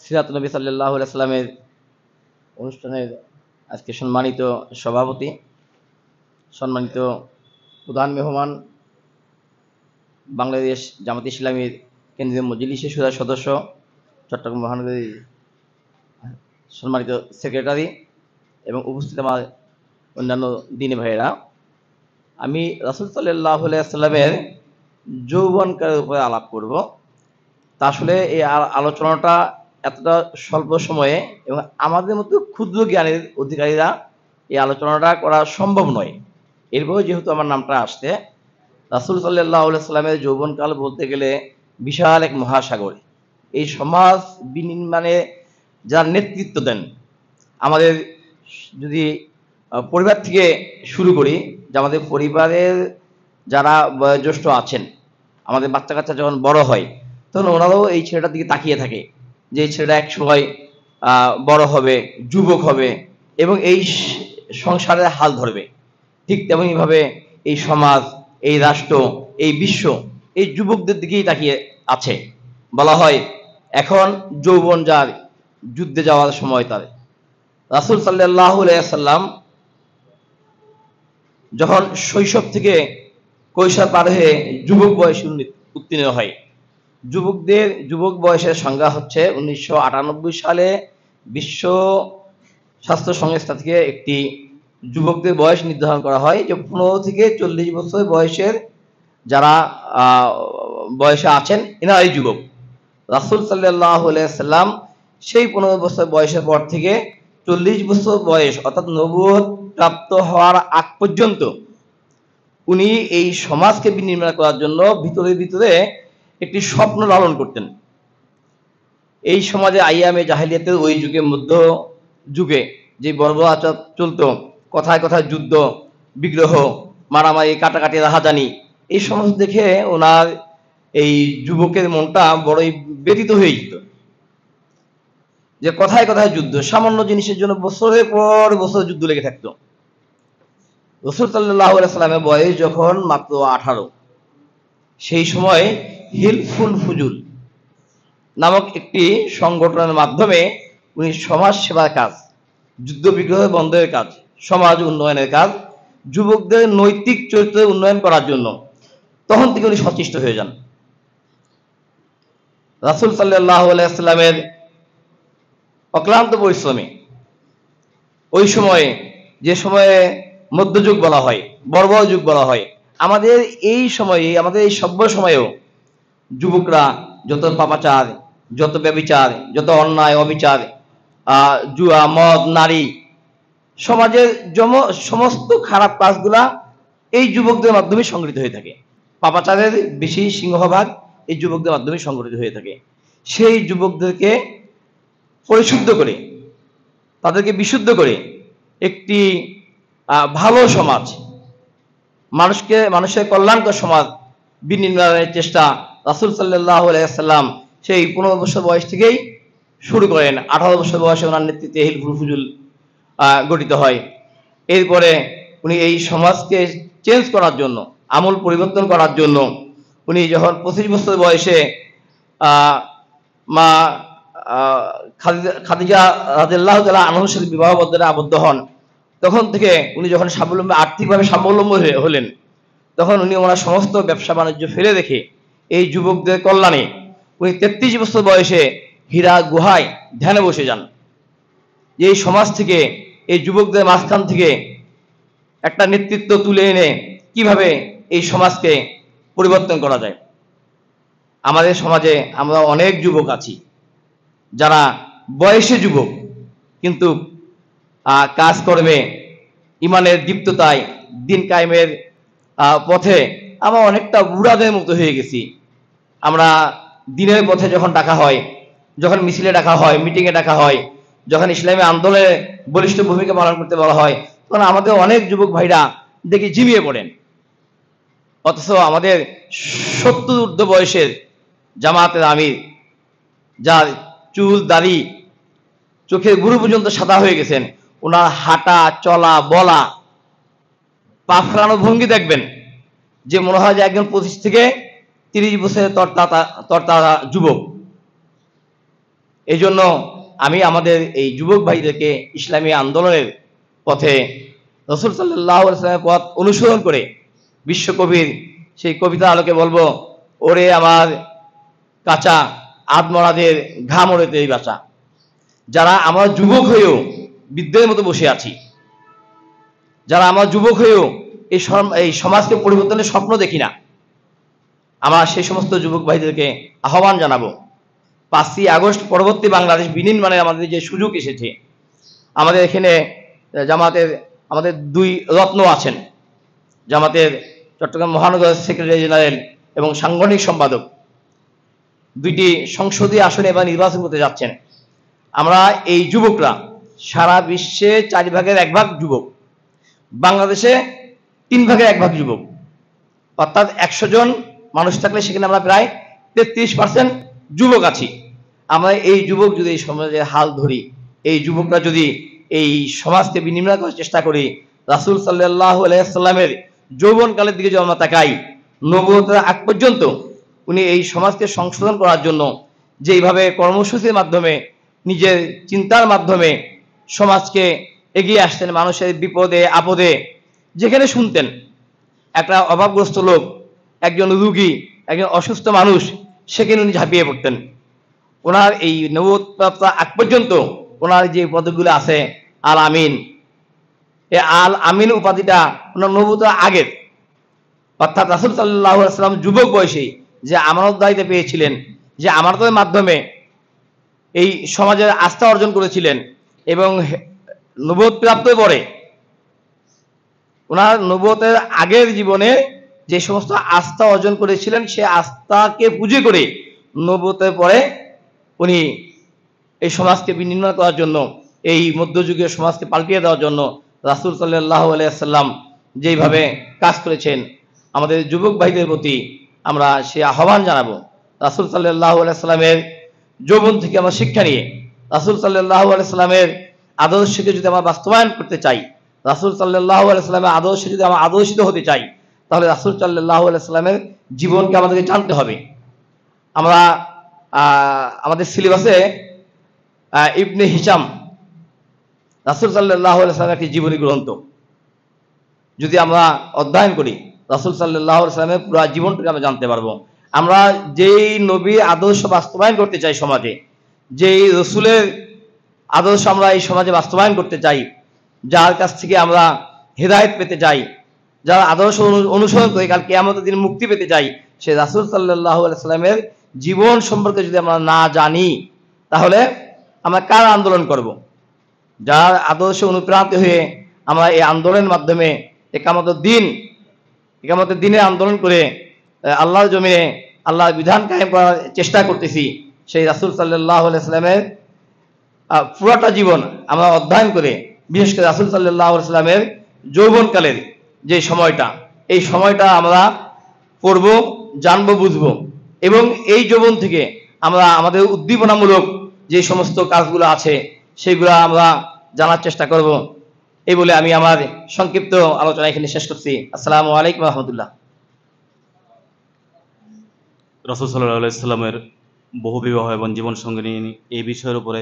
সিরাত নবী সাল্লাল্লাহু আলাইহি সাল্লামের অনুষ্ঠানের আজকে সম্মানিত সভাপতি, সম্মানিত প্রধান মেহমান, বাংলাদেশ জামাত ইসলামীর কেন্দ্রীয় মজলিসের সদস্য, চট্টগ্রাম মহানগরীর সম্মানিত সেক্রেটারি এবং উপস্থিত আমার অন্যান্য দিনী ভাইয়েরা, আমি রাসূল সাল্লাল্লাহু আলাইহি সাল্লামের যৌবনকালের উপরে আলাপ করব। তা আসলে এই আলোচনাটা এতটা স্বল্প সময়ে এবং আমাদের মতো ক্ষুদ্র জ্ঞানের অধিকারীরা এই আলোচনাটা করা সম্ভব নয়। এরপরেও যেহেতু আমার নামটা আসছে, রাসূল সাল্লাল্লাহু আলাইহি সাল্লামের যৌবনকাল বলতে গেলে বিশাল এক মহাসাগর। এই সমাজ বিনির্মাণে যারা নেতৃত্ব দেন, আমাদের যদি পরিবার থেকে শুরু করি, যে আমাদের পরিবারের যারা বয়োজ্যেষ্ঠ আছেন, আমাদের বাচ্চা কাচ্চা যখন বড় হয় তখন ওনারাও এই ছেলেটার দিকে তাকিয়ে থাকে যে এই ছেলেটা একসময় বড় হবে, যুবক হবে এবং এই সংসারের হাল ধরবে। ঠিক তেমনিভাবে এই সমাজ, এই রাষ্ট্র, এই বিশ্ব এই যুবকদের দিকেই তাকিয়ে আছে। বলা হয় এখন যৌবন যার, যুদ্ধে যাওয়ার সময় তার। রাসূল সাল্লাল্লাহু আলাইহি সাল্লাম যখন শৈশব থেকে কৈশোর পার হয়ে যুবক বয়সে উত্তীর্ণ হয়, যুবক বয়সের সংজ্ঞা হচ্ছে 1998 সালে বিশ্ব স্বাস্থ্য সংস্থা থেকে একটি যুবকদের বয়স নির্ধারণ করা হয় যে 15 থেকে 40 বছর বয়সের যারা বয়সে আছেন এনারাই যুবক। রাসূল সাল্লাল্লাহু আলাইহি সাল্লাম সেই 15 বছর বয়সের পর থেকে 40 বছর বয়স অর্থাৎ নবুয়ত প্রাপ্ত হওয়ার আগ পর্যন্ত উনি এই সমাজকে বিনির্মাণ করার জন্য ভিতরে ভিতরে একটি স্বপ্ন লালন করতেন। এই সমাজে আইয়ামে জাহেলিয়াতের ওই যুগে, মধ্য যুগে যে বর্বর আচার চলতো, কথায় কথায় যুদ্ধ বিগ্রহ, মারামারি, কাটাকাটি, রাহাজানি, এই সমস্ত দেখে ওনার এই যুবকের মনটা বড়ই ব্যথিত হয়ে যেত যে কথায় কথায় যুদ্ধ, সামান্য জিনিসের জন্য বছরের পর বছর যুদ্ধ লেগে থাকতো। রাসূল সাল্লাল্লাহু আলাইহি সাল্লামের বয়স যখন মাত্র 18, সেই সময় হিলফুল ফুজুল নামক একটি সংগঠনের মাধ্যমে উনি সমাজ সেবার কাজ, যুদ্ধ বিগ্রহ বন্ধের কাজ, সমাজ উন্নয়নের কাজ, যুবকদের নৈতিক চরিত্র উন্নয়ন করার জন্য তখন থেকে উনি সচেষ্ট হয়ে যান। রাসূল সাল্লাল্লাহু আলাইহি সাল্লামের অক্লান্ত পরিশ্রমে ওই সময়ে, যে সময়ে মধ্যযুগ বলা হয়, বর্বর যুগ বলা হয়, আমাদের এই সময়ে, আমাদের এই সভ্য সময়েও যুবকরা যত পাপাচার, যত ব্যভিচার, যত অন্যায় অবিচার, জুয়া, মদ, নারী, সমাজের সমস্ত খারাপ কাজগুলা এই যুবকদের মাধ্যমে সংগঠিত হয়ে থাকে। পাপাচারের বেশি সিংহভাগ এই যুবকদের মাধ্যমে সংগঠিত হয়ে থাকে। সেই যুবকদেরকে পরিশুদ্ধ করে, তাদেরকে বিশুদ্ধ করে একটি ভালো সমাজ, মানুষের কল্যাণকর সমাজ বিনির্মাণের চেষ্টা রাসূল সাল্লাল্লাহু আলাইহি সাল্লাম সেই 15 বছর বয়স থেকেই শুরু করেন। 18 বছর বয়সে ওনার নেতৃত্বে হিলফুল ফুজুল গঠিত হয়। এরপরে উনি এই সমাজকে চেঞ্জ করার জন্য, আমূল পরিবর্তন করার জন্য উনি যখন 25 বছর বয়সে মা খাদিজা রাদিয়াল্লাহু তাআলা আনহার সাথে বিবাহ বন্ধনে আবদ্ধ হন, তখন থেকে উনি যখন স্বাবলম্বী, আর্থিকভাবে স্বাবলম্বী হলেন, তখন উনি ওনার সমস্ত ব্যবসা বাণিজ্য ফেলে রেখে এই যুবকদের কল্যাণে উনি 33 বছর বয়সে হীরা গুহায় ধ্যানে বসে যান। এই সমাজ থেকে, এই যুবকদের মাঝখান থেকে একটা নেতৃত্ব তুলে এনে কিভাবে এই সমাজকে পরিবর্তন করা যায়। আমাদের সমাজে আমরা অনেক যুবক আছি যারা বয়সে যুবক, কিন্তু কাজকর্মে, ইমানের দীপ্ততায়, দিন কায়েমের পথে আমরা অনেকটা বুড়াদের মতো হয়ে গেছি। আমরা দিনের পথে যখন ডাকা হয়, যখন মিছিলে ডাকা হয়, মিটিংয়ে ডাকা হয়, যখন ইসলামী আন্দোলনে বলিষ্ঠ ভূমিকা পালন করতে বলা হয়, তখন আমাদের অনেক যুবক ভাইরা দেখি ঝিমিয়ে পড়েন। অথচ আমাদের 70 ঊর্ধ্ব বয়সের জামাতের আমির, যার চুল দাড়ি চোখের গুরু পর্যন্ত সাদা হয়ে গেছেন, ওনার হাঁটা, চলা, বলা, পা ফেরানো ভঙ্গি দেখবেন যে মনে হয় যে একজন 25 থেকে 30 বছরের তরতাজা যুবক। এই জন্য আমি আমাদের এই যুবক ভাইদেরকে ইসলামী আন্দোলনের পথে রাসূল সাল্লাল্লাহু আলাইহি ওয়াসাল্লামের পথ অনুসরণ করে বিশ্বকবির সেই কবিতা আলোকে বলবো, ওরে আমার কাঁচা আধমরাদের ঘাম ওড়েতেই বাঁচা। যারা আমরা যুবক হয়েও বৃদ্ধের মতো বসে আছি, যারা আমরা যুবক হয়েও এই সমাজকে পরিবর্তনের স্বপ্ন দেখি না, আমরা সেই সমস্ত যুবক ভাইদেরকে আহ্বান জানাবো, 5ই আগস্ট পরবর্তী বাংলাদেশ বিনির্মাণের আমাদের যে সুযোগ এসেছে, আমাদের এখানে জামাতের আমাদের 2 রত্ন আছেন, জামাতের চট্টগ্রাম মহানগর সেক্রেটারি জেনারেল এবং সাংগঠনিক সম্পাদক, 2টি সংসদীয় আসনে এবার নির্বাচন করতে যাচ্ছেন। আমরা এই যুবকরা সারা বিশ্বে 4 ভাগের 1 ভাগ যুবক, বাংলাদেশে 3 ভাগের 1 ভাগ যুবক, অর্থাৎ 100 জন মানুষ থাকলে সেখানে আমরা প্রায় 33% যুবক আছি। আমরা এই যুবক যদি এই সমাজের হাল ধরি, এই যুবকরা যদি এই সমাজকে বিনির্মাণ করার চেষ্টা করি, রাসূল সাল্লাল্লাহু আলাইহি ওয়াসাল্লামের যৌবনকালের দিকে যদি আমরা তাকাই, নবুয়তের আগ পর্যন্ত উনি এই সমাজকে সংশোধন করার জন্য যেইভাবে কর্মসূচির মাধ্যমে নিজের চিন্তার মাধ্যমে সমাজকে এগিয়ে আসতেন, মানুষের বিপদে আপদে যেখানে শুনতেন একটা অভাবগ্রস্ত লোক, একজন রুগী, একজন অসুস্থ মানুষ, সেখানে উনি ঝাঁপিয়ে পড়তেন। ওনার এই নবুয়ত প্রাপ্ত আগ পর্যন্ত ওনার যে পদগুলো আছে আল আমিন, এই আল আমিন উপাধিটা ওনার নবুয়তের আগের, অর্থাৎ রাসূল সাল্লাল্লাহু আলাইহি ওয়াসাল্লাম যুবক বয়সে যে আমানতদারিতা পেয়েছিলেন, যে আমানতের মাধ্যমে এই সমাজের আস্থা অর্জন করেছিলেন এবং নবুয়ত প্রাপ্ত পরে ওনার নবুয়তের আগের জীবনে যে সমস্ত আস্থা অর্জন করেছিলেন, সে আস্থাকে পুঁজি করে নবুয়তের পরে উনি এই সমাজকে বিনির্মাণ করার জন্য, এই মধ্যযুগীয় সমাজকে পাল্টিয়ে দেওয়ার জন্য রাসূল সাল্লাল্লাহু আলাইহি ওয়াসাল্লাম যেইভাবে কাজ করেছেন, আমাদের যুবক ভাইদের প্রতি আমরা সে আহ্বান জানাবো। রাসূল সাল্লাল্লাহু আলাইহি ওয়াসাল্লামের যৌবন থেকে আমরা শিক্ষা নিয়ে রাসূল সাল্লাল্লাহু আলাইহি ওয়াসাল্লামের আদর্শকে যদি আমরা বাস্তবায়ন করতে চাই, রাসূল সাল্লাল্লাহু আলাইহি ওয়াসাল্লামের আদর্শে যদি আমরা আদর্শিত হতে চাই, তাহলে রাসূল সাল্লাল্লাহু আলাইহি ওয়াসাল্লামের জীবনকে আমাদেরকে জানতে হবে। আমরা আমাদের সিলেবাসে ইবনে হিশাম রাসূল সাল্লাল্লাহু আলাইহি ওয়াসাল্লামের একটি জীবনী গ্রন্থ যদি আমরা অধ্যয়ন করি, রাসূল সাল্লাল্লাহু আলাইহি ওয়াসাল্লামের পুরো জীবনটাকে আমরা জানতে পারবো। আমরা যেই নবীর আদর্শ বাস্তবায়ন করতে চাই সমাজে, যেই রসুলের আদর্শ আমরা এই সমাজে বাস্তবায়ন করতে চাই, যার কাছ থেকে আমরা হেদায়েত পেতে চাই, যার আদর্শ অনুসরণ করে কাল কিয়ামতের দিন মুক্তি পেতে চাই, সে রাসূল সাল্লাল্লাহু আলাইহি ওয়াসাল্লামের জীবন সম্পর্কে যদি আমরা না জানি, তাহলে আমরা কার আন্দোলন করব? যার আদর্শে অনুপ্রাণিত হয়ে আমরা এই আন্দোলনের মাধ্যমে একামতের দিনে আন্দোলন করে আল্লাহর জমিনে আল্লাহর বিধান কায়েম করার চেষ্টা করতেছি, সেই রাসূল সাল্লাল্লাহু আলাইহি ওয়াসাল্লামের পুরোটা জীবন আমরা অধ্যয়ন করে, বিশেষ করে রাসূল সাল্লাল্লাহু আলাইহি ওয়াসাল্লামের যৌবনকালের যে সময়টা, এই সময়টা আমরা পড়ব, জানবো, বুঝবো এবং এই যৌবন থেকে আমরা আমাদের উদ্দীপনামূলক যে সমস্ত কাজগুলো আছে সেগুলো আমরা জানার চেষ্টা করব। এই বলে আমি আমার সংক্ষিপ্ত আলোচনা এখানে শেষ করছি। আসসালামু আলাইকুম ওয়া রাহমাতুল্লাহ। রাসূল সাল্লাল্লাহু আলাইহি ওয়াসাল্লামের বহুবিবাহ এবং জীবন সঙ্গিনী এই বিষয়ের উপরে